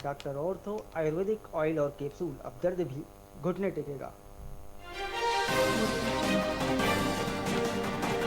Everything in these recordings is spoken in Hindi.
डॉक्टर ऑर्थो आयुर्वेदिक ऑयल और कैप्सूल, अब दर्द भी घुटने टेकेगा।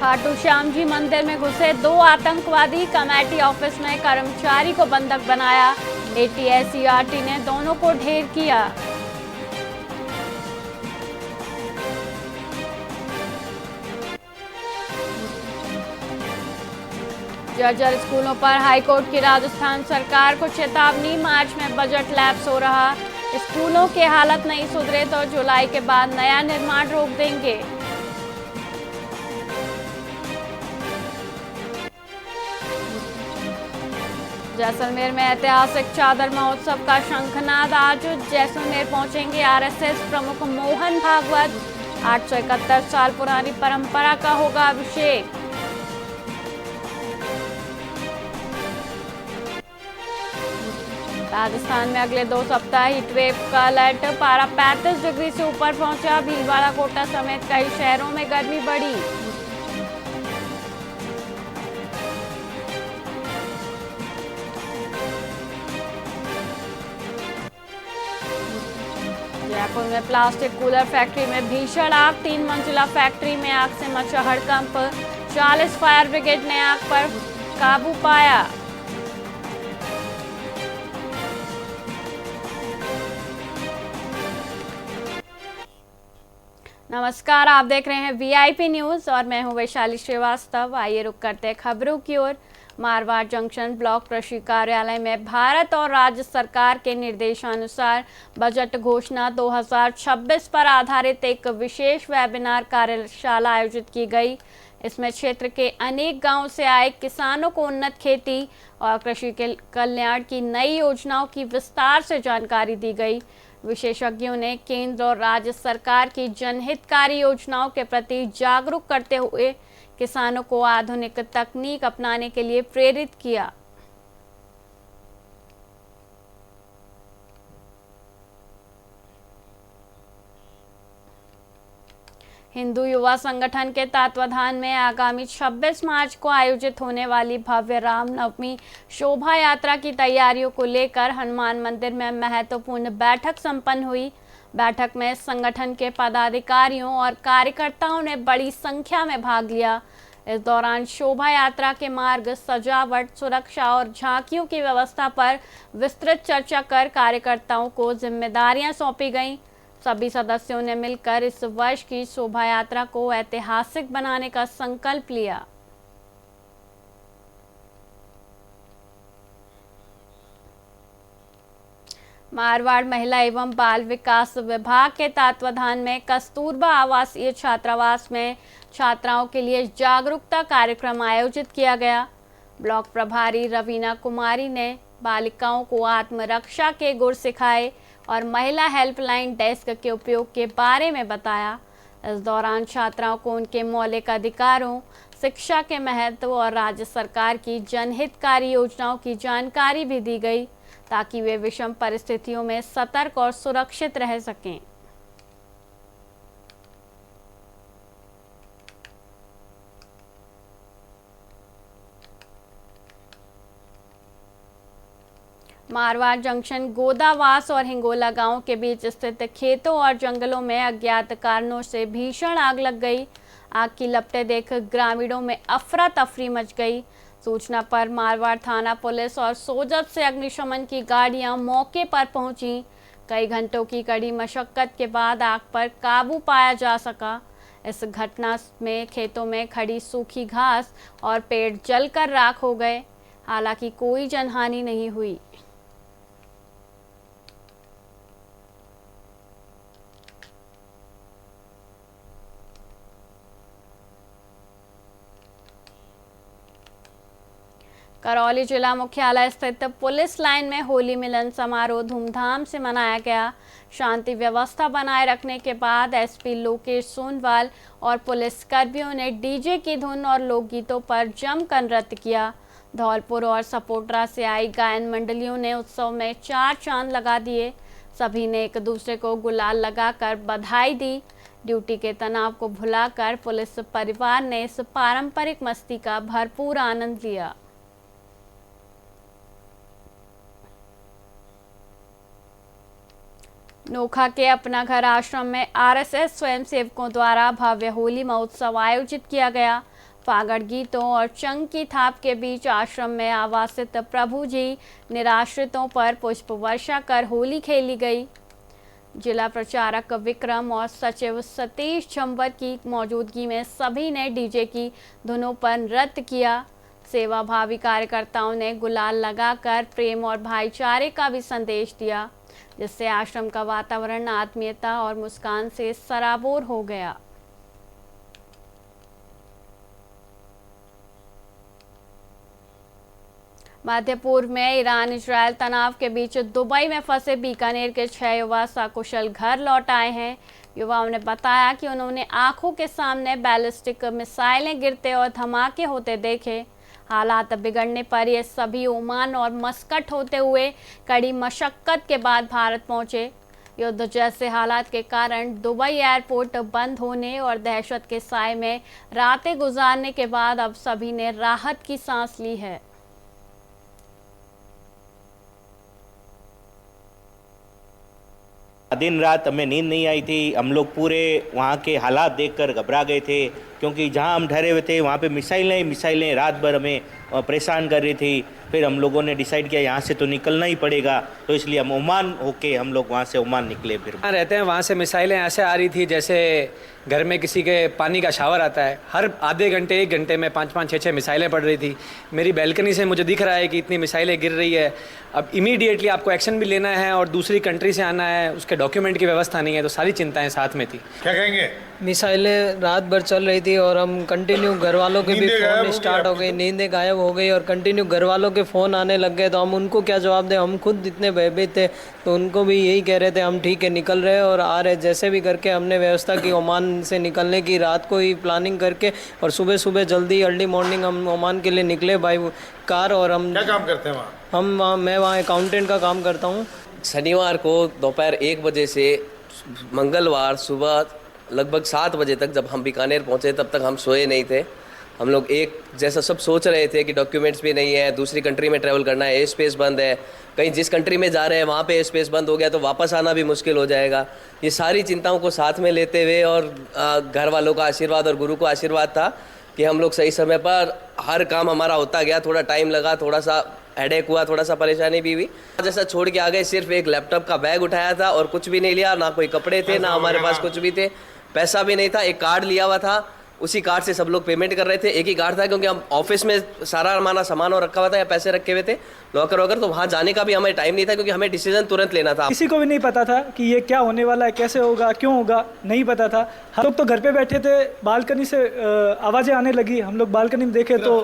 खाटू श्याम जी मंदिर में घुसे 2 आतंकवादी, कमेटी ऑफिस में कर्मचारी को बंधक बनाया। ATSCRT ने दोनों को ढेर किया। जर्जर स्कूलों पर हाईकोर्ट की राजस्थान सरकार को चेतावनी, मार्च में बजट लैप्स हो रहा। स्कूलों की हालत नहीं सुधरे तो जुलाई के बाद नया निर्माण रोक देंगे। जैसलमेर में ऐतिहासिक चादर महोत्सव का शंखनाद, आज जैसलमेर पहुंचेंगे RSS प्रमुख मोहन भागवत। 871 साल पुरानी परंपरा का होगा अभिषेक। राजस्थान में अगले 2 सप्ताह हीटवेव का अलर्ट, पारा 35 डिग्री से ऊपर पहुंचा। भीलवाड़ा, कोटा समेत कई शहरों में गर्मी बढ़ी। जयपुर में प्लास्टिक कूलर फैक्ट्री में भीषण आग, 3 मंजिला फैक्ट्री में आग से मचा हड़कंप। 40 फायर ब्रिगेड ने आग पर काबू पाया। नमस्कार, आप देख रहे हैं VIP न्यूज और मैं हूं वैशाली श्रीवास्तव। आइए रुक करते हैं खबरों की ओर। मारवाड़ जंक्शन ब्लॉक कृषि कार्यालय में भारत और राज्य सरकार के निर्देशानुसार बजट घोषणा 2026 पर आधारित एक विशेष वेबिनार कार्यशाला आयोजित की गई। इसमें क्षेत्र के अनेक गांवों से आए किसानों को उन्नत खेती और कृषि के कल्याण की नई योजनाओं की विस्तार से जानकारी दी गई। विशेषज्ञों ने केंद्र और राज्य सरकार की जनहितकारी योजनाओं के प्रति जागरूक करते हुए किसानों को आधुनिक तकनीक अपनाने के लिए प्रेरित किया। हिंदू युवा संगठन के तत्वाधान में आगामी 26 मार्च को आयोजित होने वाली भव्य रामनवमी शोभा यात्रा की तैयारियों को लेकर हनुमान मंदिर में महत्वपूर्ण बैठक संपन्न हुई। बैठक में संगठन के पदाधिकारियों और कार्यकर्ताओं ने बड़ी संख्या में भाग लिया। इस दौरान शोभा यात्रा के मार्ग, सजावट, सुरक्षा और झांकियों की व्यवस्था पर विस्तृत चर्चा कर कार्यकर्ताओं को जिम्मेदारियां सौंपी गईं। सभी सदस्यों ने मिलकर इस वर्ष की शोभा यात्रा को ऐतिहासिक बनाने का संकल्प लिया। मारवाड़ महिला एवं बाल विकास विभाग के तत्वाधान में कस्तूरबा आवासीय छात्रावास में छात्राओं के लिए जागरूकता कार्यक्रम आयोजित किया गया। ब्लॉक प्रभारी रवीना कुमारी ने बालिकाओं को आत्मरक्षा के गुर सिखाए और महिला हेल्पलाइन डेस्क के उपयोग के बारे में बताया। इस दौरान छात्राओं को उनके मौलिक अधिकारों, शिक्षा के महत्व और राज्य सरकार की जनहितकारी योजनाओं की जानकारी भी दी गई, ताकि वे विषम परिस्थितियों में सतर्क और सुरक्षित रह सकें। मारवाड़ जंक्शन गोदावास और हिंगोला गांव के बीच स्थित खेतों और जंगलों में अज्ञात कारणों से भीषण आग लग गई। आग की लपटें देख ग्रामीणों में अफरा तफरी मच गई। सूचना पर मारवाड़ थाना पुलिस और सोजत से अग्निशमन की गाड़ियां मौके पर पहुंची। कई घंटों की कड़ी मशक्कत के बाद आग पर काबू पाया जा सका। इस घटना में खेतों में खड़ी सूखी घास और पेड़ जलकर राख हो गए। हालांकि कोई जनहानि नहीं हुई। करौली जिला मुख्यालय स्थित पुलिस लाइन में होली मिलन समारोह धूमधाम से मनाया गया। शांति व्यवस्था बनाए रखने के बाद SP लोकेश सोनवाल और पुलिस कर्मियों ने डीजे की धुन और लोकगीतों पर जमकर नृत्य किया। धौलपुर और सपोटरा से आई गायन मंडलियों ने उत्सव में 4 चांद लगा दिए। सभी ने एक दूसरे को गुलाल लगाकर बधाई दी। ड्यूटी के तनाव को भुलाकर पुलिस परिवार ने इस पारंपरिक मस्ती का भरपूर आनंद लिया। नोखा के अपना घर आश्रम में आरएसएस स्वयंसेवकों द्वारा भव्य होली महोत्सव आयोजित किया गया। फागड़ गीतों और चंग की थाप के बीच आश्रम में आवासित प्रभु जी निराश्रितों पर पुष्प वर्षा कर होली खेली गई। जिला प्रचारक विक्रम और सचिव सतीश झंवर की मौजूदगी में सभी ने डीजे की धुनों पर नृत्य किया। सेवाभावी कार्यकर्ताओं ने गुलाल लगाकर प्रेम और भाईचारे का भी संदेश दिया, जिससे आश्रम का वातावरण आत्मीयता और मुस्कान से सराबोर हो गया। मध्य पूर्व में ईरान इजरायल तनाव के बीच दुबई में फंसे बीकानेर के 6 युवा सकुशल घर लौट आए हैं। युवाओं ने बताया कि उन्होंने आंखों के सामने बैलिस्टिक मिसाइलें गिरते और धमाके होते देखे। हालात बिगड़ने पर ये सभी ओमान और मस्कट होते हुए कड़ी मशक्कत के बाद भारत पहुंचे। युद्ध जैसे हालात के कारण दुबई एयरपोर्ट बंद होने और दहशत के साए में रातें गुजारने के बाद अब सभी ने राहत की सांस ली है। दिन रात हमें नींद नहीं आई थी। हम लोग पूरे वहाँ के हालात देखकर घबरा गए थे, क्योंकि जहाँ हम ठहरे हुए थे वहाँ पे मिसाइलें रात भर हमें परेशान कर रही थी। फिर हम लोगों ने डिसाइड किया यहाँ से तो निकलना ही पड़ेगा, तो इसलिए हम ओमान होके हम लोग वहाँ से ओमान निकले। फिर रहते हैं वहाँ से मिसाइलें ऐसे आ रही थी जैसे घर में किसी के पानी का शावर आता है। हर आधे घंटे 1 घंटे में 5-5, 6-6 मिसाइलें पड़ रही थी। मेरी बैल्कनी से मुझे दिख रहा है कि इतनी मिसाइलें गिर रही है। अब इमीडिएटली आपको एक्शन भी लेना है और दूसरी कंट्री से आना है, उसके डॉक्यूमेंट की व्यवस्था नहीं है, तो सारी चिंताएं साथ में थी। क्या कहेंगे? मिसाइलें रात भर चल रही थी और हम कंटिन्यू घर वालों के भी फ़ोन स्टार्ट हो गए, नींदें गायब हो गई और कंटिन्यू घर वालों के फ़ोन आने लग गए। तो हम उनको क्या जवाब दें, हम खुद इतने भयभीत थे। तो उनको भी यही कह रहे थे हम ठीक है निकल रहे और आ रहे। जैसे भी करके हमने व्यवस्था की ओमान से निकलने की, रात को ही प्लानिंग करके और सुबह सुबह जल्दी अर्ली मॉर्निंग हम ओमान के लिए निकले बाई कार। और हम क्या काम करते हैं वहाँ? मैं वहाँ अकाउंटेंट का काम करता हूँ। शनिवार को दोपहर 1 बजे से मंगलवार सुबह लगभग 7 बजे तक जब हम बीकानेर पहुँचे तब तक हम सोए नहीं थे। हम लोग एक जैसा सब सोच रहे थे कि डॉक्यूमेंट्स भी नहीं है, दूसरी कंट्री में ट्रैवल करना है, एयर स्पेस बंद है, कहीं जिस कंट्री में जा रहे हैं वहाँ पे एयर स्पेस बंद हो गया तो वापस आना भी मुश्किल हो जाएगा। ये सारी चिंताओं को साथ में लेते हुए और घर वालों का आशीर्वाद और गुरु का आशीर्वाद था कि हम लोग सही समय पर हर काम हमारा होता गया। थोड़ा टाइम लगा, थोड़ा सा हेडेक हुआ, थोड़ा सा परेशानी भी हुई। जैसा छोड़ के आ गए, सिर्फ एक लैपटॉप का बैग उठाया था और कुछ भी नहीं लिया, ना कोई कपड़े थे, ना हमारे पास कुछ भी थे, पैसा भी नहीं था। एक कार्ड लिया हुआ था, उसी कार्ड से सब लोग पेमेंट कर रहे थे। एक ही कार्ड था क्योंकि हम ऑफिस में सारा हमारा सामान और रखा हुआ था या पैसे रखे हुए थे लॉकर वॉकर, तो वहाँ जाने का भी हमें टाइम नहीं था क्योंकि हमें डिसीजन तुरंत लेना था। किसी को भी नहीं पता था कि ये क्या होने वाला है, कैसे होगा, क्यों होगा, नहीं पता था। हम लोग तो घर पे बैठे थे, बालकनी से आवाज़ें आने लगी, हम लोग बालकनी में देखे तो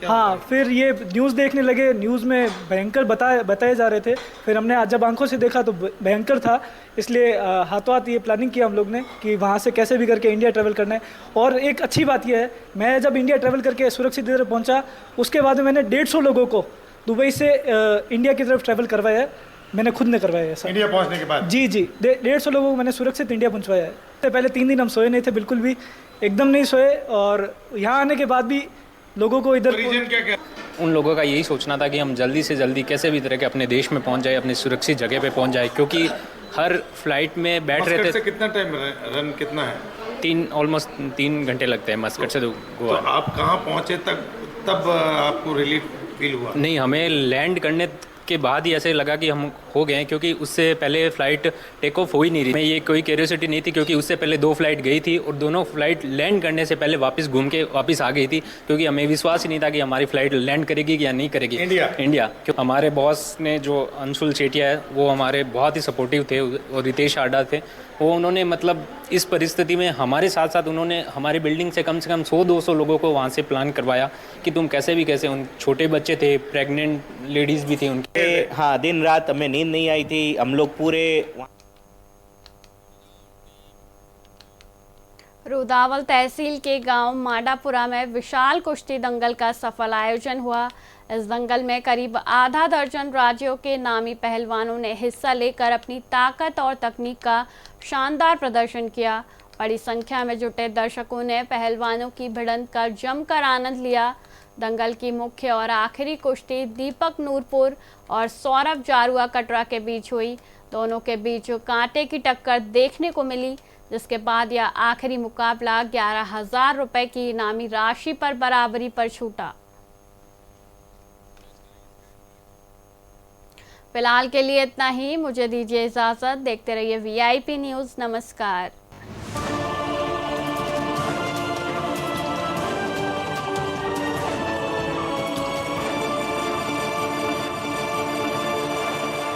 हाँ, फिर ये न्यूज़ देखने लगे। न्यूज़ में भयंकर बताए जा रहे थे। फिर हमने जब आंखों से देखा तो भयंकर था, इसलिए हाथों हाथ ये प्लानिंग किया हम लोग ने कि वहाँ से कैसे भी करके इंडिया ट्रैवल करना है। और एक अच्छी बात यह है, मैं जब इंडिया ट्रैवल करके सुरक्षित इधर पहुँचा, उसके बाद मैंने 150 लोगों को दुबई से इंडिया की तरफ ट्रैवल करवाया है। मैंने खुद ने करवाया है सर। इंडिया पहुंचने के बाद? जी 150 लोगों को मैंने सुरक्षित इंडिया पहुंचवाया है। इससे पहले 3 दिन हम सोए नहीं थे, बिल्कुल भी एकदम नहीं सोए। और यहाँ आने के बाद भी लोगों को इधर क्या उन लोगों का यही सोचना था कि हम जल्दी से जल्दी कैसे भी तरह के अपने देश में पहुंच जाए, अपनी सुरक्षित जगह पे पहुंच जाए, क्योंकि हर फ्लाइट में बैठ रहे थे। कितना टाइम रन कितना है? ऑलमोस्ट 3 घंटे लगते हैं मस्कट से गोवा। तो आप कहाँ पहुँचे तब आपको रिलीफ फील हुआ? नहीं, हमें लैंड करने के बाद ही ऐसे लगा कि हम हो गए हैं, क्योंकि उससे पहले फ़्लाइट टेक ऑफ हो ही नहीं रही। मैं ये कोई क्यूरियोसिटी नहीं थी क्योंकि उससे पहले 2 फ्लाइट गई थी और दोनों फ्लाइट लैंड करने से पहले वापस घूम के वापस आ गई थी, क्योंकि हमें विश्वास ही नहीं था कि हमारी फ़्लाइट लैंड करेगी या नहीं करेगी। इंडिया क्योंकि हमारे बॉस ने जो अंशुल चेटिया है वो हमारे बहुत ही सपोर्टिव थे, और रितेश आडा थे, वो उन्होंने मतलब इस परिस्थिति में हमारे साथ साथ उन्होंने हमारी बिल्डिंग से कम 100-200 लोगों को वहाँ से प्लान करवाया कि तुम कैसे भी कैसे, उन छोटे बच्चे थे, प्रेग्नेंट लेडीज़ भी थी उनके। हाँ, दिन रात हमें नींद नहीं आई थी। हम लोग पूरे रुदावल तहसील के गांव माडापुरा में विशाल कुश्ती दंगल का सफल आयोजन हुआ। इस दंगल में करीब आधा दर्जन राज्यों के नामी पहलवानों ने हिस्सा लेकर अपनी ताकत और तकनीक का शानदार प्रदर्शन किया। बड़ी संख्या में जुटे दर्शकों ने पहलवानों की भिड़ंत का जमकर आनंद लिया। दंगल की मुख्य और आखिरी कुश्ती दीपक नूरपुर और सौरभ जारुआ कटरा के बीच हुई। दोनों के बीच कांटे की टक्कर देखने को मिली, जिसके बाद यह आखिरी मुकाबला 11,000 रुपए की इनामी राशि पर बराबरी पर छूटा। फिलहाल के लिए इतना ही, मुझे दीजिए इजाजत। देखते रहिए VIP न्यूज़। नमस्कार।